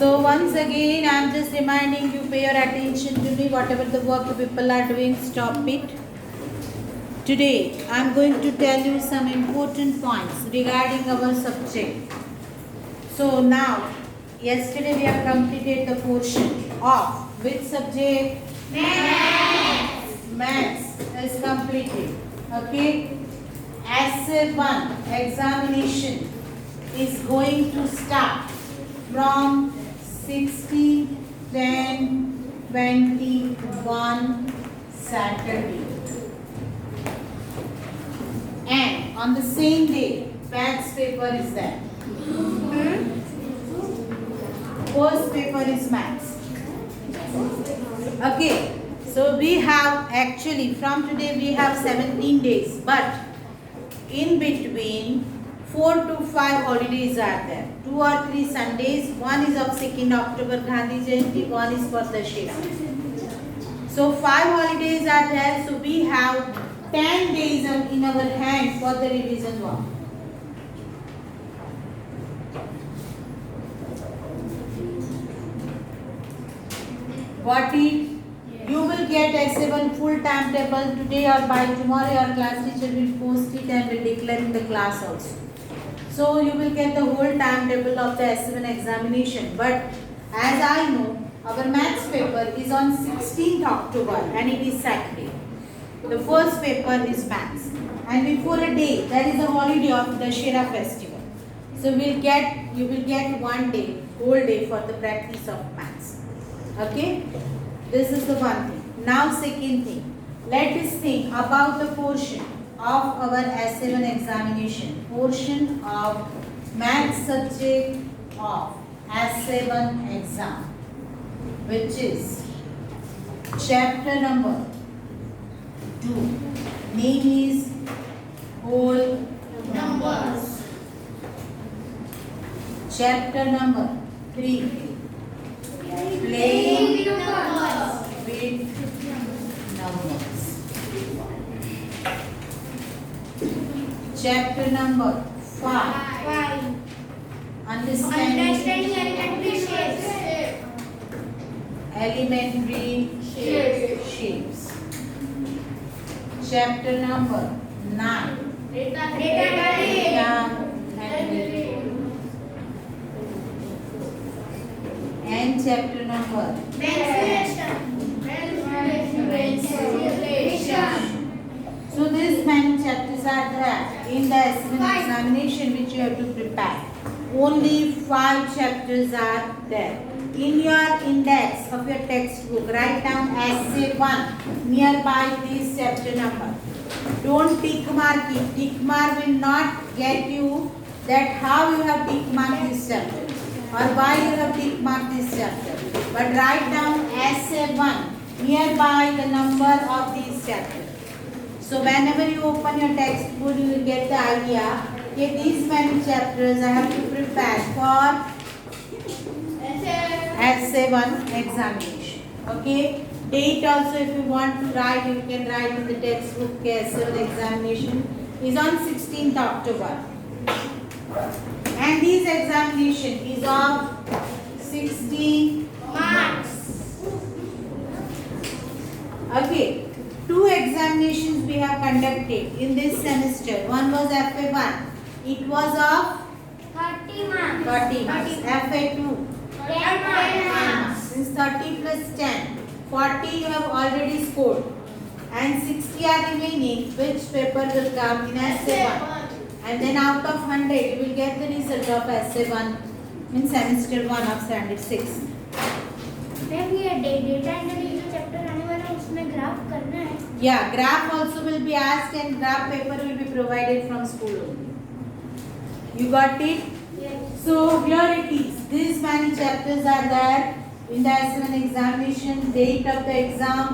So once again, I am just reminding you, pay your attention to me. Whatever the work you people are doing, stop it. Today, I am going to tell you some important points regarding our subject. So now, yesterday we have completed the portion of which subject? Maths. Maths is completed. Okay. Essay 1 examination is going to start from 16/10/21 Saturday, and on the same day maths paper is there. First paper is maths. Okay, so we have actually from today we have 17 days, but in between 4 to 5 holidays are there. 2 or 3 Sundays. One is of 2nd October Gandhi Jayanti, one is for Dussehra. So 5 holidays are there. So we have 10 days in our hand for the revision work. Got it? You will get essay 1 full timetable today or by tomorrow. Your class teacher will post it and will declare in the class also. So you will get the whole timetable of the essay 1 examination. But as I know, our maths paper is on 16th October and it is Saturday. The first paper is maths. And before a day, there is a holiday of the Dussehra festival. So you will get 1 day, whole day for the practice of maths. Okay? This is the one thing. Now second thing. Let us think about the portion of our essay 1 examination. Portion of maths subject of essay 1 exam, which is chapter number 2. Name is whole numbers. Chapter number 3. Playing with numbers. Chapter number 5. Understanding elementary shapes. Chapter number 9. Data analysis. And chapter number mensuration. So these many chapters are there in the essay 1 examination which you have to prepare. Only 5 chapters are there. In your index of your textbook, write down essay 1 nearby this chapter number. Don't tick mark it. Tick mark will not get you that how you have tick marked this chapter or why you have tick marked this chapter. But write down essay 1 nearby the number of this chapter. So whenever you open your textbook, you will get the idea that these many chapters I have to prepare for essay 1 examination. Okay. Date also, if you want to write, you can write in the textbook. Essay 1 examination is on 16th October. And this examination is of 60 marks. Okay. 2 examinations we have conducted in this semester. One was FA1. It was of 30 marks. 30 marks. FA2. 10 marks. Since 30 plus 10, 40 you have already scored. And 60 are remaining. Which paper will come in essay 1? And then out of 100, you will get the result of essay 1 in semester 1 of standard 6. Data analysis chapter आने वाला है, उसमें graph करना है. Yeah, graph also will be asked and graph paper will be provided from school only. You got it? Yes. So here it is. These many chapters are there in the essay 1 examination, date of the exam,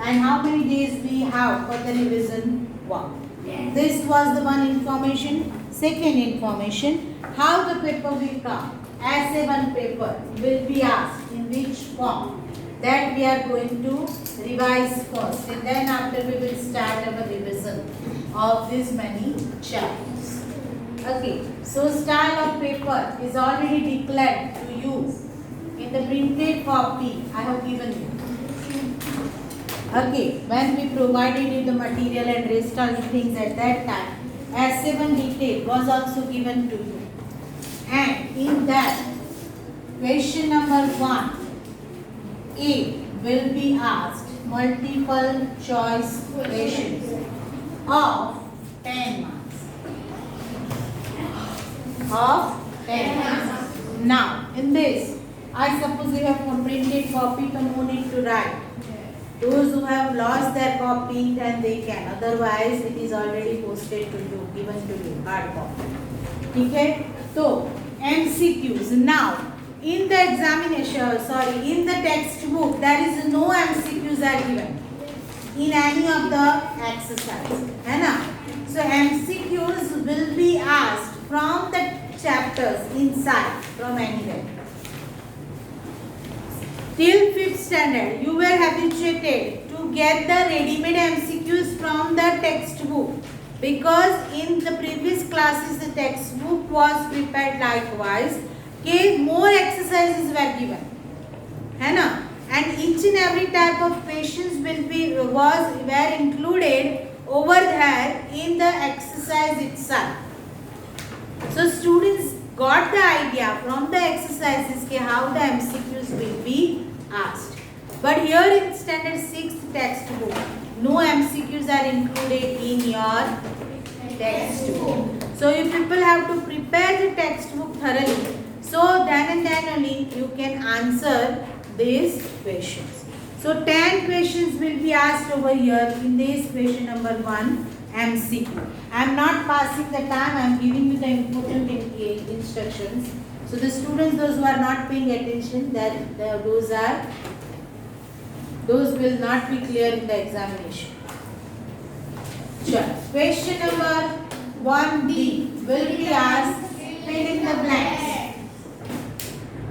and how many days we have for the revision work. Yes. This was the one information. Second information, how the paper will come. Essay 1 paper will be asked in which form. That we are going to revise first, and then after we will start our revision of these many chapters. Okay, so style of paper is already declared to you in the printed copy I have given you. Okay, when we provided you the material and rest all the things at that time, S7 detail was also given to you. And in that, question number 1, A will be asked multiple choice questions of 10 marks. Of 10 marks. Now, in this, I suppose you have a printed copy, so no need to write. Those who have lost their copy, then they can. Otherwise, it is already posted to you, given to you, hard copy. Okay? So, MCQs. Now, in the examination, in the textbook, there is no MCQs are given in any of the exercise. है ना? So, MCQs will be asked from the chapters inside, from anywhere. Till 5th standard, you were habituated to get the ready-made MCQs from the textbook, because in the previous classes the textbook was prepared likewise. Okay, more exercises were given, है ना? And each and every type of questions were included over there in the exercise itself. So students got the idea from the exercises how the MCQs will be asked. But here in standard 6th textbook, no MCQs are included in your textbook. So you people have to prepare the textbook thoroughly. So then and then only you can answer these questions. So 10 questions will be asked over here in this question number 1. MCQ. I am not passing the time, I am giving you the important instructions. So the students, those who are not paying attention, those will not be clear in the examination. Sure. Question number 1B will be asked, fill in the blanks.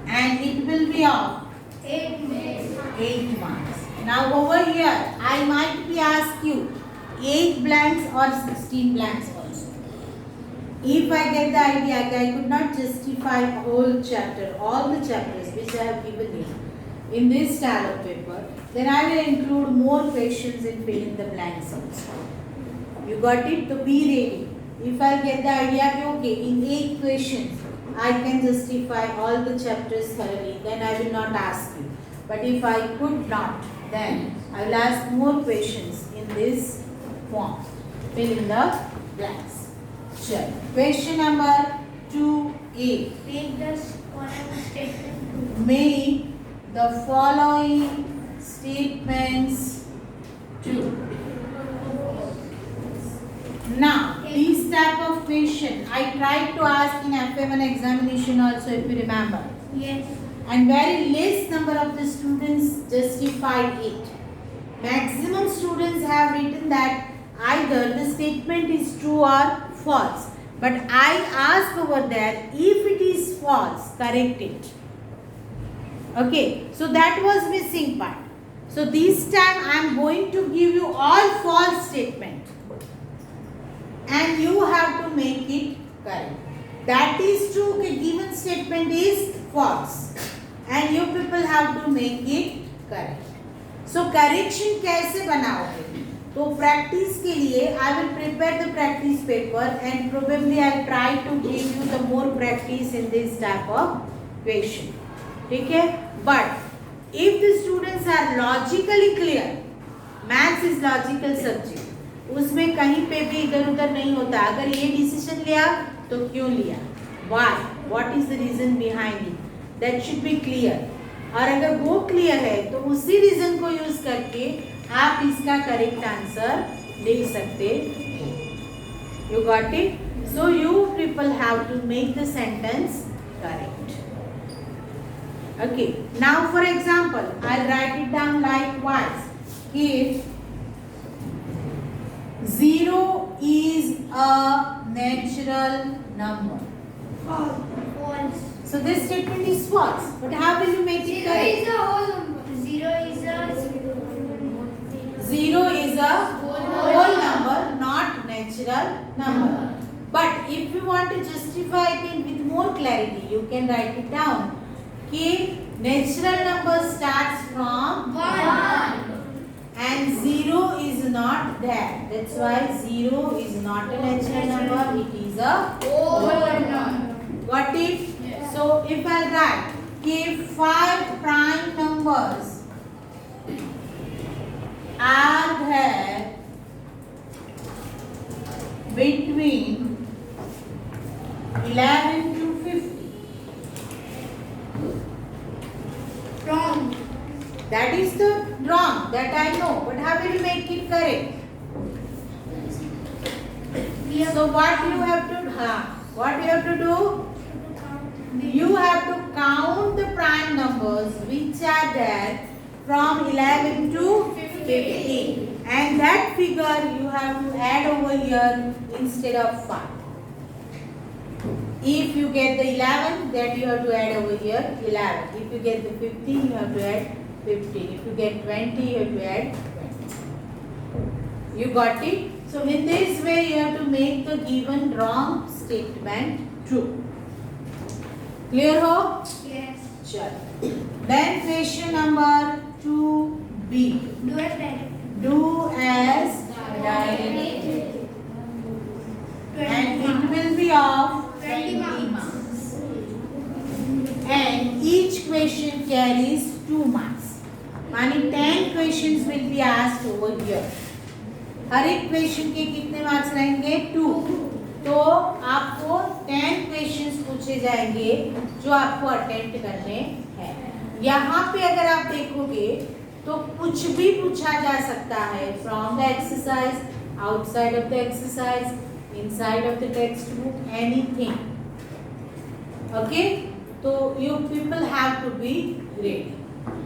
And it will be of 8 marks. Now over here, I might be asked you 8 blanks or 16 blanks also. If I get the idea, I could not justify whole chapter, all the chapters which I have given you in this style of paper, then I will include more questions in fill in the blanks also. You got it? To be ready. If I get the idea, okay, in 8 questions, I can justify all the chapters thoroughly, then I will not ask you. But if I could not, then I will ask more questions in this form. Fill in the blanks. Sure. Question number 2A. Make the following statement. Make the following statements true. Now, this type of question I tried to ask in FA1 examination also, if you remember. Yes. And very less number of the students justified it. Maximum students have written that either the statement is true or false. But I asked over there, if it is false, correct it. Okay, so that was missing part. So this time I am going to give you all false statement. And you have to make it correct. That is true, the given statement is false. And you people have to make it correct. So correction कैसे बनाओगे? तो practice के लिए I will prepare the practice paper and probably I will try to give you the more practice in this type of question. ठीक है? But if the students are logically clear, maths is logical subject. उसमें कहीं पे भी इधर उधर नहीं होता. अगर ये decision लिया तो क्यों लिया? Why? What is the reason behind it? That should be clear. और अगर वो क्लियर है तो उसी रीजन को यूज करके आप इसका करेक्ट आंसर लिख सकते हो. You got it? So you people have to make the sentence correct. Okay. Now for example, I'll write it down likewise. If 0 is a natural number. False. So this statement is false. But how will you make it Zero correct? is a whole number. Zero is a whole number, not natural number. But if you want to justify it with more clarity, you can write it down. K Natural number starts from 1. and 0 is not there. That's why 0 is not a natural number. It is a Whole number. Got it? Yes. So if I write कि 5 prime numbers are there between 11 to 50. Wrong. That is the wrong. That I know. But how will you make it correct? So what you have to do? You have to count the prime numbers which are there from 11 to 50. And that figure you have to add over here instead of 5. If you get the 11, that you have to add over here 11. If you get the 15, you have to add 15. If you get 20, you have to add 20. You got it? So in this way you have to make the given wrong statement true. Clear ho? Yes. Chalo. Then question number 2B. Do as directed. Do as directed. And it will be of 20 marks. And each question carries 2 marks. मानी 10 questions will be asked over here. हर एक question के कितने marks रहेंगे? 2. तो आपको 10 questions पूछे जाएंगे जो आपको अटेम्प्ट करने हैं। यहाँ पे अगर आप देखोगे तो कुछ भी पूछा जा सकता है, from the exercise, outside of the exercise, inside of the textbook, anything. Okay, तो you people have to be ready.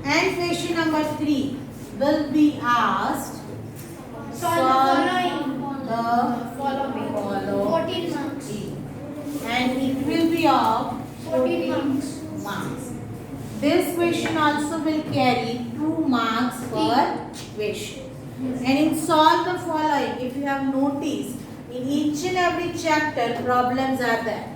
And question number 3 will be asked, Solve the following 14 marks. and it will be of 14 marks. This question also will carry 2 marks per question. And in solve the following, if you have noticed, in each and every chapter problems are there.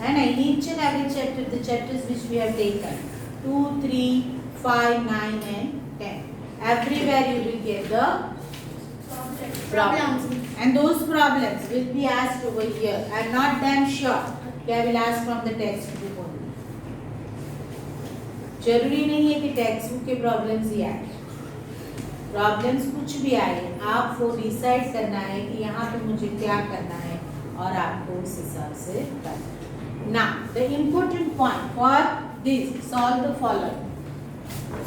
And in each and every chapter, the chapters which we have taken, 2, 3, 5, 9 and 10. Everywhere you will get the problems. And those problems will be asked over here. I am not damn sure कि I will ask from the textbook only. जरूरी नहीं है कि text के problems ही आए, problems कुछ भी आए, आपको डिसाइड करना है कि यहाँ पे मुझे क्या करना है और आपको उस हिसाब से करना। Now the important point for this, solve the following.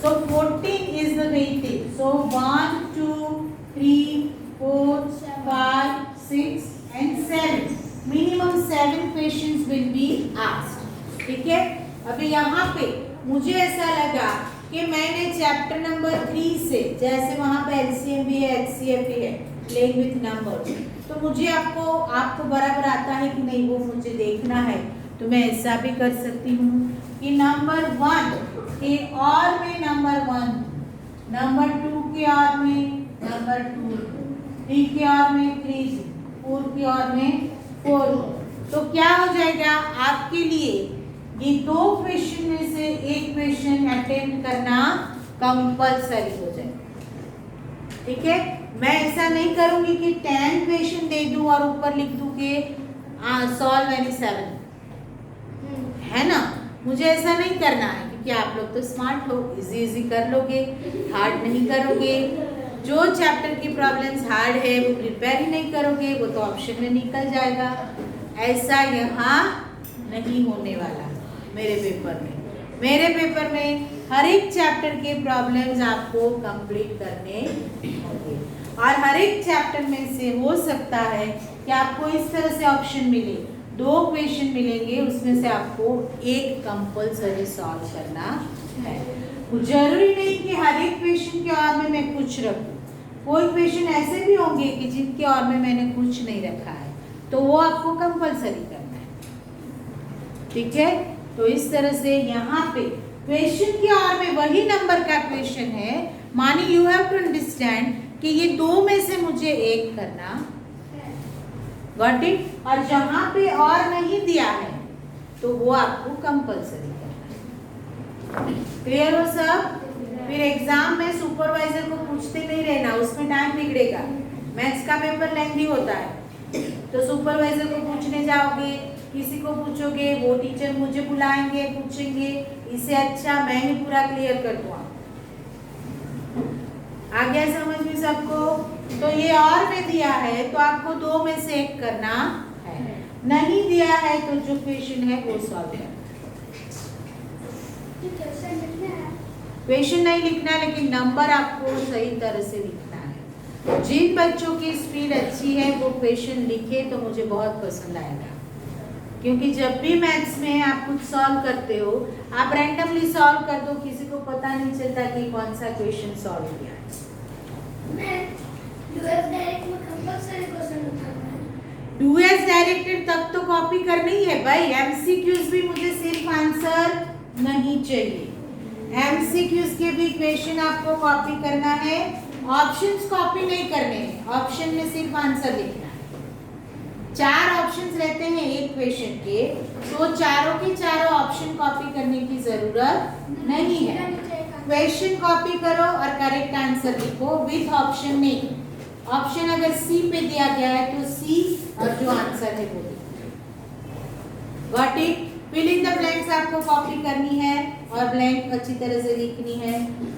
So 14 is the weightage. So 1, 2, 3, 4, 5, 6 and 7. Minimum 7 questions will be asked. ठीक है? अभी यहाँ पे मुझे ऐसा लगा कि मैंने चैप्टर नंबर 3 से, जैसे वहाँ पे LCM भी है, HCF भी है, प्लेइंग विथ नंबर्स, तो मुझे आपको बराबर आता है कि नहीं वो मुझे देखना है, तो मैं ऐसा भी कर सकती हूँ कि नंबर 1 के और में नंबर 1, नंबर 2 के और में नंबर 2, 3 के और में 3, 4 के और में 4, तो क्या हो जाएगा आपके लिए ये 2 क्वेश्चन में से एक क्वेश्चन अटेम्प्ट करना कंपलसरी हो जाएगा। ठीक है, मैं ऐसा नहीं करूंगी कि 10 क्वेश्चन दे दूं और ऊपर लिख दूं कि सॉल्व एनी 7, है ना, मुझे ऐसा नहीं करना है क्योंकि आप लोग तो स्मार्ट हो, इजी कर लोगे, हार्ड नहीं करोगे। जो चैप्टर की प्रॉब्लम्स हार्ड है वो प्रिपेयर ही नहीं करोगे, वो तो ऑप्शन में निकल जाएगा। ऐसा यहाँ नहीं होने वाला मेरे पेपर में। मेरे पेपर में हर एक चैप्टर के प्रॉब्लम्स आपको कंप्लीट करने होंगे और हर एक चैप्टर में से हो सकता है कि आपको इस तरह से ऑप्शन मिले, 2 क्वेश्चन मिलेंगे, उसमें से आपको एक कंपलसरी सॉल्व करना है। जरूरी नहीं कि हर एक क्वेश्चन के और में मैं कुछ रखूं, कोई क्वेश्चन ऐसे भी होंगे कि जिनके और में मैंने कुछ नहीं रखा है, तो वो आपको कंपलसरी करना है। ठीक है, तो इस तरह से यहाँ पे क्वेश्चन के और में वही नंबर का क्वेश्चन है, मानी यू हैव टू अंडरस्टैंड कि ये 2 में से मुझे एक करना, गॉट इट, और जहाँ पे और नहीं दिया है तो वो आपको कंपलसरी करना है। क्लियर हो सब? फिर एग्जाम में सुपरवाइजर को पूछते नहीं रहना, उसमें टाइम बिगड़ेगा। मैथ्स का पेपर लेंथी होता है, तो सुपरवाइजर को पूछने जाओगे, किसी को पूछोगे, वो टीचर मुझे बुलाएंगे, पूछेंगे, इससे अच्छा मैं ही पूरा क्लियर कर दूँ। आ गया समझ में सबको? तो ये और में दिया है तो आपको 2 में से एक करना है, नहीं दिया है तो जो क्वेश्चन है वो सॉल्व करना। क्वेश्चन नहीं लिखना, लेकिन नंबर आपको सही तरह से लिखना है। जिन बच्चों की स्पीड अच्छी है वो क्वेश्चन लिखे तो मुझे बहुत पसंद आएगा, क्योंकि जब भी मैथ्स में आप कुछ सॉल्व करते हो, आप रैंडमली सॉल्व कर दो, किसी को पता नहीं चलता कि कौन सा क्वेश्चन सॉल्व किया। डूएस डायरेक्टेड तक तो कॉपी करनी है भाई, एमसीक्यूज भी मुझे सिर्फ आंसर नहीं चाहिए, एमसीक्यूज के भी क्वेश्चन आपको कॉपी करना है, ऑप्शंस कॉपी नहीं करने हैं, ऑप्शन में सिर्फ आंसर लिखना है। 4 ऑप्शंस रहते हैं एक क्वेश्चन के, तो चारों के चारों ऑप्शन कॉपी करने की जरूरत नहीं है। क्वेश्चन कॉपी करो और करेक्ट आंसर लिखो विथ ऑप्शन नहीं। ऑप्शन अगर सी पे दिया गया है तो सी और जो आंसर है वो got it. Fill in the blanks आपको कॉपी करनी है और ब्लैंक अच्छी तरह से लिखनी है।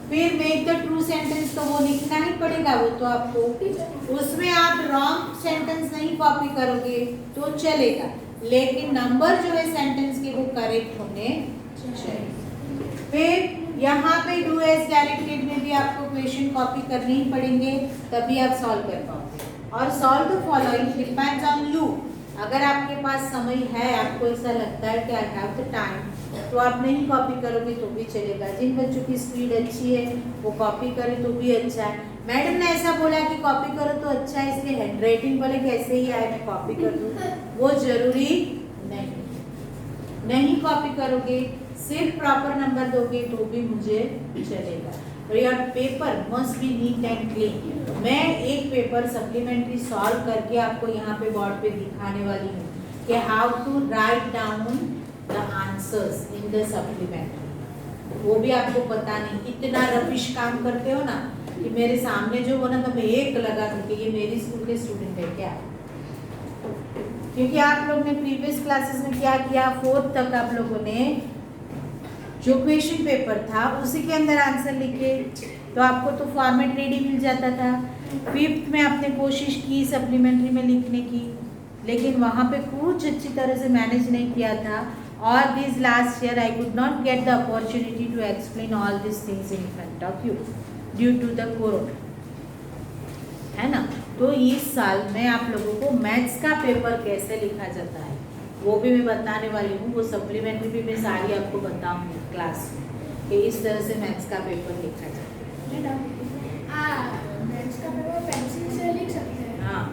फिर मेक द ट्रू सेंटेंस, तो वो लिखना ही पड़ेगा, वो तो आपको, उसमें आप रॉन्ग सेंटेंस नहीं कॉपी करोगे तो चलेगा, लेकिन नंबर जो है सेंटेंस के वो करेक्ट होने चाहिए। फिर यहाँ पे डू एज डायरेक्टेड में भी आपको क्वेश्चन कॉपी करने ही पड़ेंगे, तभी आप सॉल्व कर पाओगे। और solve the following depends on you. अगर आपके पास समय है, आपको ऐसा लगता है कि आई हैव द टाइम, तो आप नहीं कॉपी करोगे तो भी चलेगा। जिन बच्चों की स्पीड अच्छी है वो कॉपी करें तो भी अच्छा है। मैडम ने ऐसा बोला कि कॉपी करो तो अच्छा है, इसलिए हैंड राइटिंग बोले कैसे ही आए मैं कॉपी कर दूँ, वो जरूरी नहीं कॉपी करोगे, सिर्फ प्रॉपर नंबर दोगे तो भी मुझे चलेगा। और your paper must be neat and clean. मैं एक पेपर सप्लीमेंट्री सॉल्व करके आपको यहाँ पे बोर्ड पे दिखाने वाली हूँ कि how to write down the answers in the supplementary. वो भी आपको पता नहीं, इतना रफिश काम करते हो ना कि मेरे सामने जो हो ना तो मैं एक लगा दूँ कि ये मेरी स्कूल के स्टूडेंट है क्या, क्योंकि आप लोग ने प्रीवियस क्लासेस में क्या किया, 4th तक आप लोगों ने जो क्वेश्चन पेपर था उसी के अंदर आंसर लिखे, तो आपको तो फॉर्मेट रेडी मिल जाता था। 5th में आपने कोशिश की सप्लीमेंट्री में लिखने की, लेकिन वहाँ पे कुछ अच्छी तरह से मैनेज नहीं किया था। और this last year I could not get the opportunity to explain all this things in front of you due to the corona, है ना। तो इस साल मैं आप लोगों को मैथ्स का पेपर कैसे लिखा जाता है वो भी मैं बताने वाली हूँ। वो सप्लीमेंट्री भी मैं सारी आपको बताऊँगी क्लास में कि इस तरह से मैथ्स का पेपर लिखा जाता है। मैथ्स का पेपर पेंसिल से लिख सकते हैं? हाँ,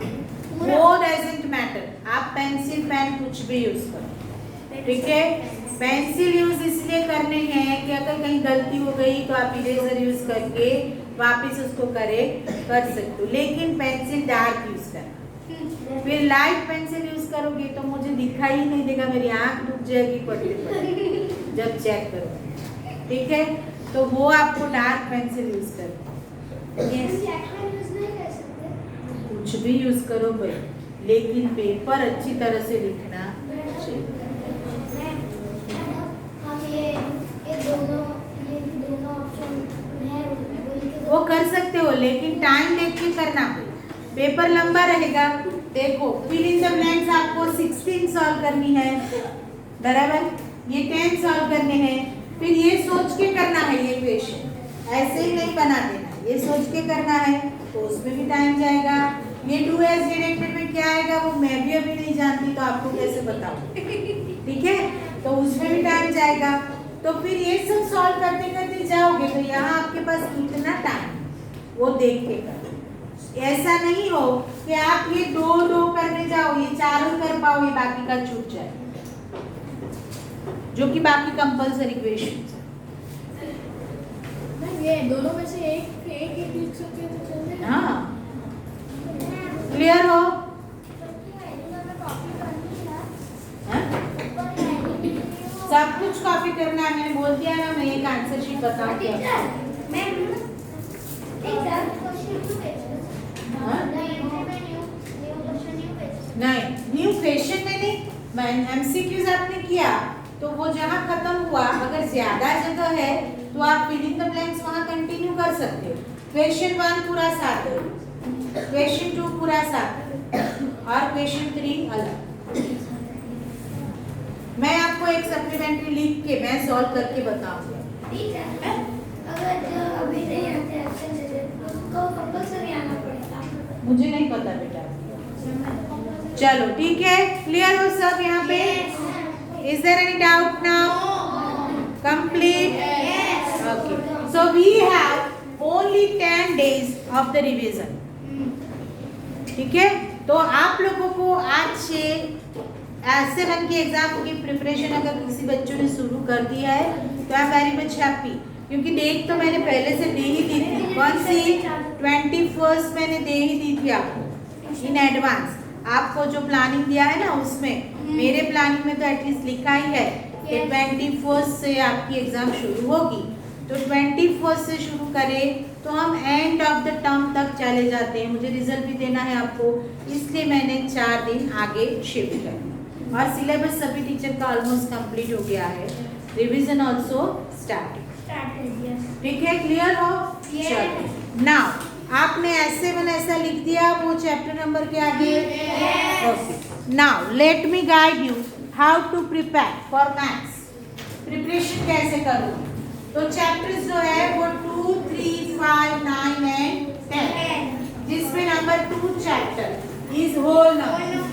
वो डजंट मैटर, आप पेंसिल पेन कुछ भी यूज करो, ठीक है। पेंसिल यूज इसलिए करने हैं कि अगर कहीं गलती हो गई तो आप इरेजर यूज करके वापस उसको करेक्ट कर सकते हो, लेकिन पेंसिल डार्क यूज करना। फिर लाइट पेंसिल यूज करोगे तो मुझे दिखाई ही नहीं देगा, मेरी आंख दुख जाएगी पढ़ते पढ़ते जब चेक करोगे, ठीक है। तो वो आपको डार्क पेंसिल यूज करना, कुछ भी यूज करो भाई, लेकिन पेपर अच्छी तरह से लिखना चाहिए। वो कर सकते हो, लेकिन टाइम देख के करना, पेपर लंबा रहेगा। देखो फिल इन द ब्लैंक्स आपको 16 सॉल्व करनी है, बराबर, ये 10 सॉल्व करने हैं। फिर ये सोच के करना है, ये क्वेश्चन ऐसे ही नहीं बना देना, ये सोच के करना है, तो उसमें भी टाइम जाएगा। ये डू एज डायरेक्टेड में क्या आएगा वो मैं भी अभी नहीं जानती, तो आपको कैसे बताऊं, ठीक है, तो उसमें भी टाइम जाएगा। तो फिर ये सब सॉल्व करते करते जाओगे तो यहाँ आपके पास कितना टाइम वो देख के करो। ऐसा नहीं हो कि आप ये 2 करने जाओ, ये 4 कर पाओ, ये बाकी का छूट जाए, जो कि बाकी कंपल्सरी क्वेश्चन है। ये दोनों में से एक लिख सकते हैं तो चलेगा। हाँ, क्लियर हो? सब कुछ कॉपी करना है, मैंने बोल दिया ना, मैं एक आंसर शीट बता दिया। नहीं, न्यू क्वेश्चन में नहीं, एमसीक्यूज आपने किया तो वो जहाँ खत्म हुआ, अगर ज्यादा जगह है तो आप फिल इन द ब्लैंक्स वहाँ कंटिन्यू कर सकते हो। क्वेश्चन 1 पूरा साथ है, क्वेश्चन 2 पूरा साथ है और क्वेश्चन 3 अलग। मैं आपको एक सप्लीमेंट्री लिख के मैं सॉल्व करके बताऊंगा। मुझे नहीं पता बेटा। चलो ठीक है, क्लियर हो सब यहाँ पे? Is there any doubt now? Complete? Okay, so we have only 10 days of the revision. ठीक है, तो आप लोगों को आज से S7 के एग्जाम की प्रिपरेशन अगर किसी बच्चों ने शुरू कर दिया है तो I am very much happy, क्योंकि डेट तो मैंने पहले से दे ही दी थी। कौन सी? 21 मैंने दे ही दी थी आपको इन एडवांस। आपको जो प्लानिंग दिया है ना, उसमें मेरे प्लानिंग में तो एटलीस्ट लिखा ही है कि 21 से आपकी एग्जाम शुरू होगी। तो 21 से शुरू करें तो हम एंड ऑफ द टर्म तक चले जाते हैं। मुझे रिजल्ट भी देना है आपको, इसलिए मैंने 4 दिन आगे शिफ्ट किया। और सिलेबस सभी टीचर का ऑलमोस्ट कंप्लीट हो गया है, रिवीजन आल्सो स्टार्टेड। ठीक है, क्लियर हो? नाउ आपने S7 ऐसा लिख दिया वो चैप्टर नंबर के आगे। Okay, now let me guide you how to prepare for maths. Preparation कैसे करूँ? तो चैप्टर्स जो है वो 2, 3, 5, 9 एंड 10, जिसमें number 2 chapter is whole number.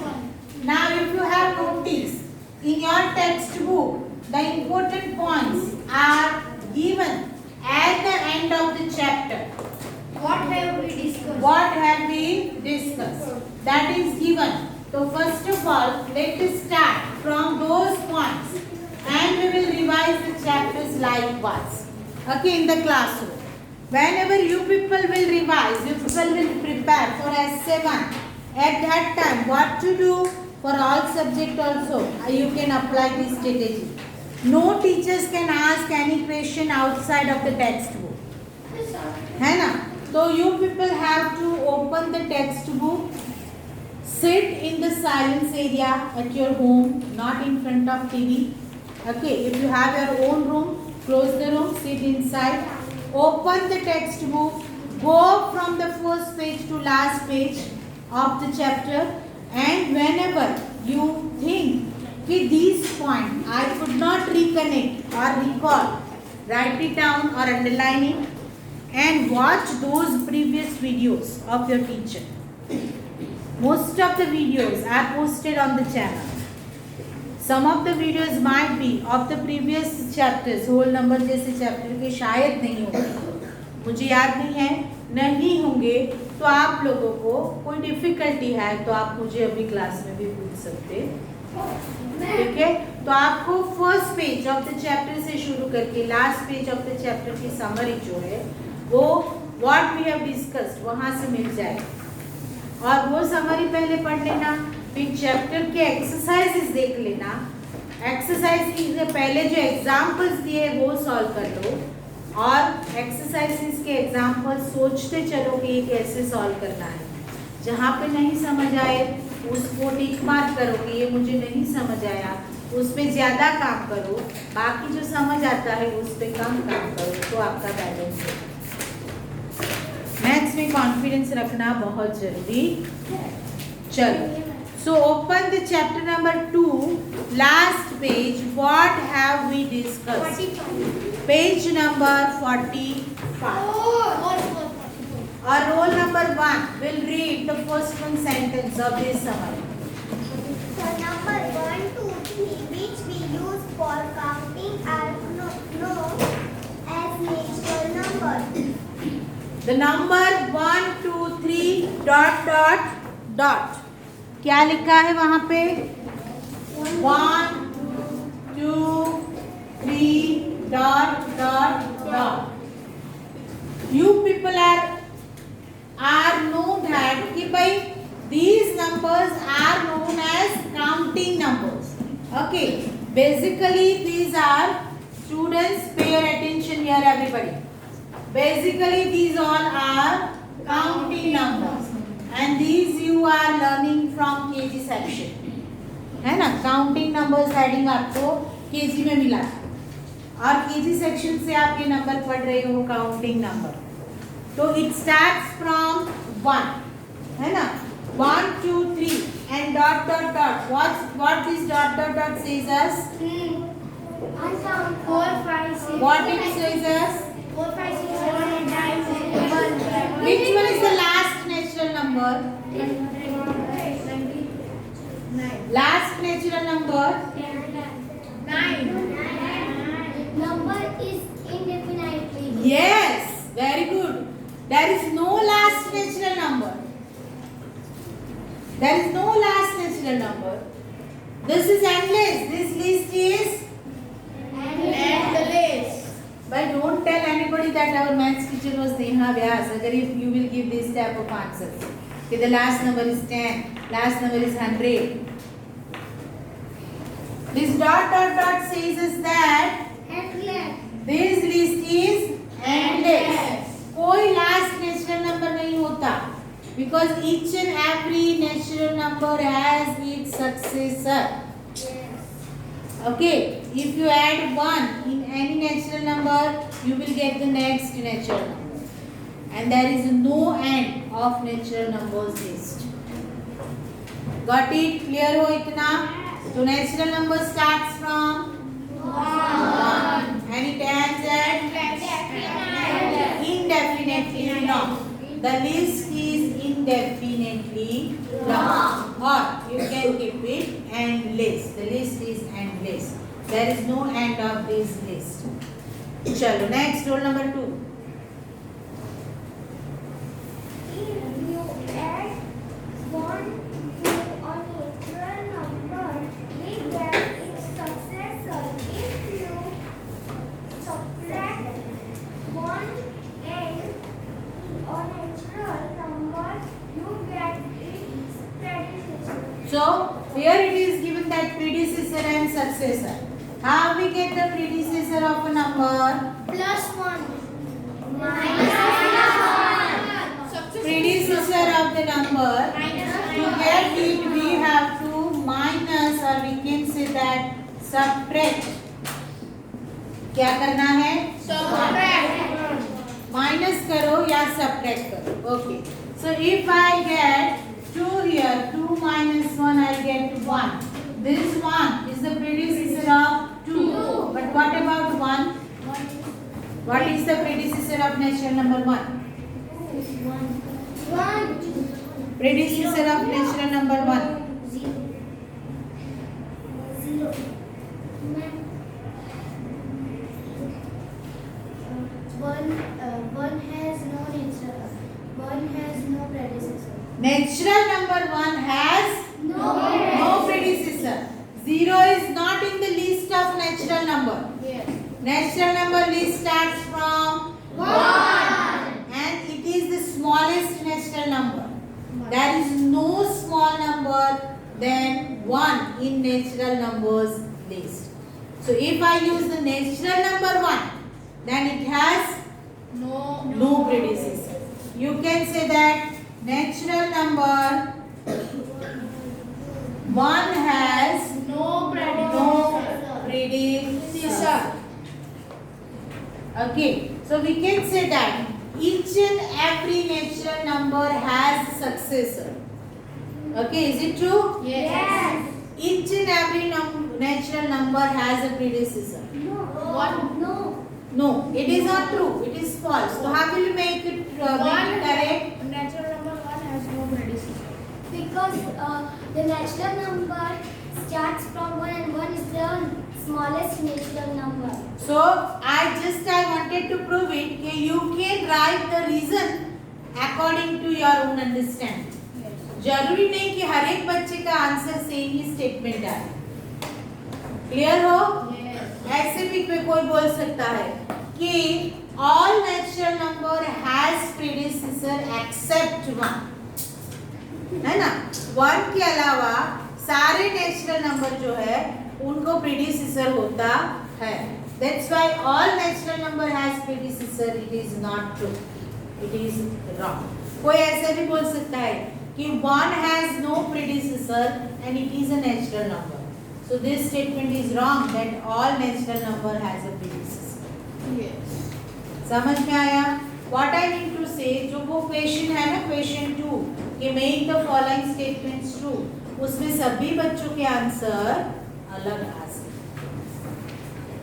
Now if you have noticed in your textbook, the important points are given at the end of the chapter. What have we discussed? What have we discussed? That is given. So first of all, let us start from those points and we will revise the chapters likewise. Okay, in the classroom. Whenever you people will revise, you people will prepare for S7. At that time, what to do? For all subject also, you can apply this strategy. No teachers can ask any question outside of the textbook. है ना? So you people have to open the textbook, sit in the silence area at your home, not in front of TV. Okay, if you have your own room, close the room, sit inside, open the textbook, go from the first page to last page of the chapter, and whenever you think with these points I could not reconnect or recall, write it down or underline it and watch those previous videos of your teacher. Most of the videos are posted on the channel. Some of the videos might be of the previous chapters, whole number जैसे chapter के शायद नहीं होंगे, मुझे याद नहीं है, नहीं होंगे तो आप लोगों को कोई डिफिकल्टी है तो आप मुझे अभी क्लास में भी पूछ सकते। ठीक है, तो आपको first page of the chapter से शुरू करके last page of the chapter की समरी जो है वो व्हाट वी हैव डिस्कस्ड वहाँ से मिल जाए, और वो समरी पहले पढ़ लेना, फिर चैप्टर के एक्सरसाइजेस देख लेना। एक्सरसाइज के पहले जो एग्जाम्पल्स दिए वो सॉल्व कर लो, और एक्सरसाइजेस के एग्जाम्पल सोचते चलो कि ये कैसे सॉल्व करना है। जहाँ पे नहीं समझ आए उसको टिक मार्क करो कि ये मुझे नहीं समझ आया, उस पर ज़्यादा काम करो, बाकी जो समझ आता है उस पर कम काम करो, तो आपका बैलेंस है। मैथ्स में कॉन्फिडेंस रखना बहुत जरूरी है। चलो, so open the chapter number 2, last page, what have we discussed, page number 45, और roll number 1 will read the first one sentence of this summary. The number 1, 2, 3 which we use for counting are known as natural numbers. The number 1, 2, 3 dot dot dot, क्या लिखा है वहाँ पे? 1, 2, 3 dot dot dot. You people are known that कि भाई these numbers are known as counting numbers. Okay, Basically, these are students. Pay your attention here, everybody. Basically, these all are counting numbers, and these you are learning from KG section, है ना? Counting numbers heading आपको KG में मिला और KG section से आप ये number पढ़ रहे हो counting number. तो it starts from 1, है ना? 1, 2, 3 and dot dot dot. What this dot dot dot says us? 4, 5, 6. What it says us? 4, 5, 6, 7, 8, 9, 10, 11. Which one is the last natural number? 9. Last natural number? 9. Number is indefinitely. Yes, very good. There is no last natural number. There is no last natural number. This is endless. This list is Endless. but don't tell anybody that our maths teacher was Neha Vyas. Agar if you will give this type of answers. Okay, the last number is 10. Last number is 100. This dot dot dot says us that Endless. this list is endless. कोई last natural number नहीं होता. Because each and every natural number has its successor. Okay, if you add 1 in any natural number, you will get the next natural number. And there is no end of natural numbers list. Got it? Clear ho itna? So natural number starts from 1 and it ends at indefinitely long. The list is indefinitely long, or you can keep it endless. The list is endless. There is no end of this list. Chalo, next roll number 2. If you add 1 to a natural number, we get its successor. If you subtract 1 and a natural number, you get its predecessor. So here it is given that predecessor and successor. How we get the predecessor of a number? Plus 1. Minus 1. Predecessor of the number. To get it, we have to minus, or we can say that subtract. क्या करना है? Minus करो या subtract करो. Okay. So if I get 2 here, 2 minus 1, I get 1. This 1 is the predecessor of 2. But what about 1? What is the predecessor of natural number 1? Predecessor of natural number 1. 0. One has no natural. One has no predecessor. Natural number 1 has no predecessor. 0 is not in the list of natural number. Yes. Natural number list starts from 1 and it is the smallest natural number. There is no small number than 1 in natural numbers list. So if I use the natural number 1, then it has no predecessor. You can say that natural number 1 has No predecessor. Okay, so we can say that each and every natural number has successor. Okay, is it true? Yes. Each and every natural number has a predecessor. No. No, it is not true. It is false. So how will you make it correct? Natural number 1 has no predecessor. Because the natural number starts from 1 and 1 is the smallest natural number. So I wanted to prove it that you can write the reason according to your own understanding. जरूरी नहीं कि हर एक बच्चे का answer same ही statement आए. Clear हो? ऐसे भी कोई बोल सकता है कि all natural number has predecessor except 1. है ना? 1 के अलावा सारे नेचुरल नंबर जो है उनको प्रीडिसेसर होता है. That's why all natural number has predecessor. It is not true. It is wrong. कोई ऐसे भी बोल सकता है कि one has no predecessor and it is a natural number. So this statement is wrong that all natural number has a predecessor. Yes. समझ में आया? What I mean to say, जो वो क्वेश्चन है ना, क्वेश्चन 2 कि make the following statements true, उसमें सभी बच्चों के आंसर अलग आ सकते.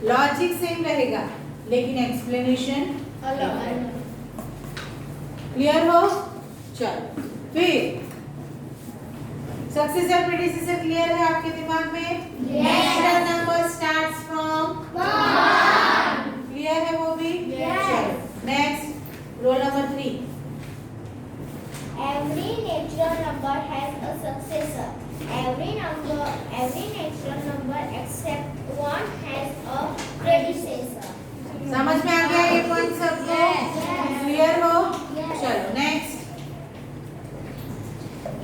लॉजिक सेम रहेगा लेकिन एक्सप्लेनेशन अलग रहेगा. क्लियर हो? चलो फिर सक्सेसर प्रीडिसेसर क्लियर है आपके दिमाग में? Natural number starts from 1. Clear है वो भी? चलो next, roll number 3. Every natural number has a successor. Every natural number except one has a predecessor. समझ में आ गया ये पॉइंट सबको? क्लियर हो? Yes. चलो next.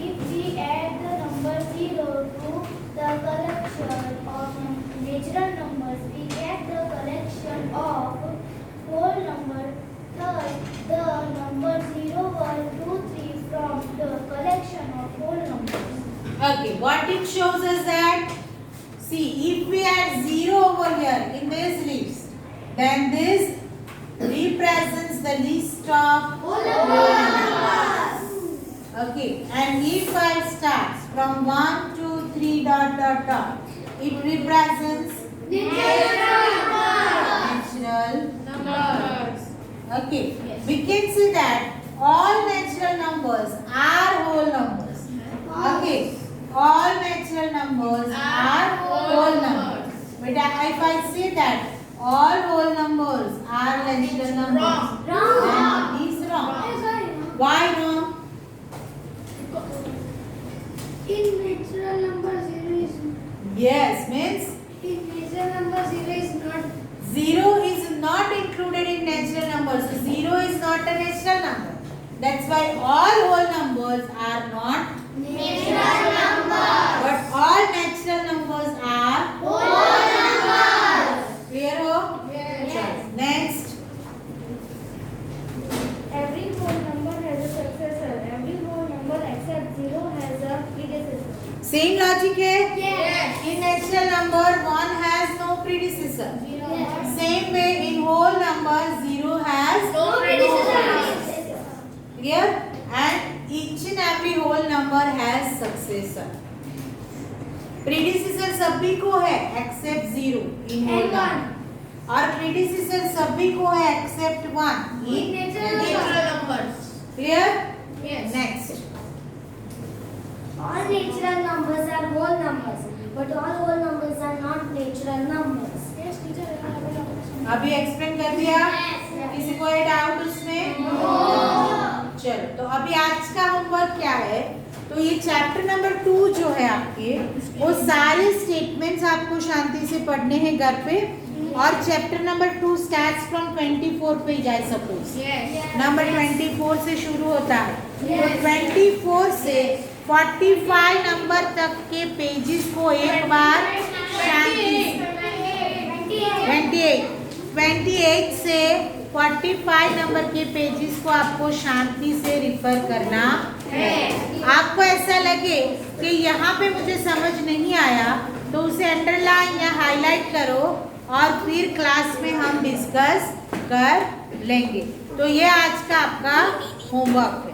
If we add the number 0 to the collection of natural numbers, we get the collection of whole number. Thus, the number 0, 1, 2, 3 from the collection of whole numbers. Okay, what it shows us that, see, if we add 0 over here in this list, then this represents the list of Whole numbers. Okay, and if I start from 1, 2, 3 dot dot dot, it represents natural Numbers. Okay, Yes. we can see that all natural numbers are whole numbers. Okay, all natural numbers are whole numbers. But if I say that all whole numbers are natural numbers, then it is wrong. Why wrong? In natural number 0 is Yes, means in natural number 0 is not 0 is not included in natural numbers. So 0 is not a natural number. That's why all whole numbers are not natural number. but all natural numbers are Whole numbers. clear ho? Yes. Chalo, next. Every whole number has a successor. Every whole number except 0 has a predecessor. Same logic hai? Yes. In natural number 1 has no predecessor. Yes. Same way in whole number 0 has No predecessor. clear, and each and every whole number has successor. predecessor सभी को है except 0 in whole And one. number, और predecessor सभी को है except 1 in Natural numbers. clear? Yes. Next. All natural numbers are whole numbers, but all whole numbers are not natural numbers. Yes, teacher. अभी explain कर दिया? Yes. किसी को ये डाउट उसमें? चलो, तो अभी आज का होमवर्क क्या है? तो ये चैप्टर नंबर 2 जो है आपके, वो सारे स्टेटमेंट्स आपको शांति से पढ़ने हैं घर पे, और चैप्टर नंबर 2 स्टार्ट्स फ्रॉम 24 पे जाए सपोज. Yes. नंबर 24 से शुरू होता है. तो Yes. 24 से 45 नंबर तक के पेजेस को एक बार शांति से 28 से 45 नंबर के पेजेस को आपको शांति से रिफर करना है. आपको ऐसा लगे कि यहाँ पे मुझे समझ नहीं आया तो उसे अंडरलाइन या हाईलाइट करो और फिर क्लास में हम डिस्कस कर लेंगे. तो ये आज का आपका होमवर्क है.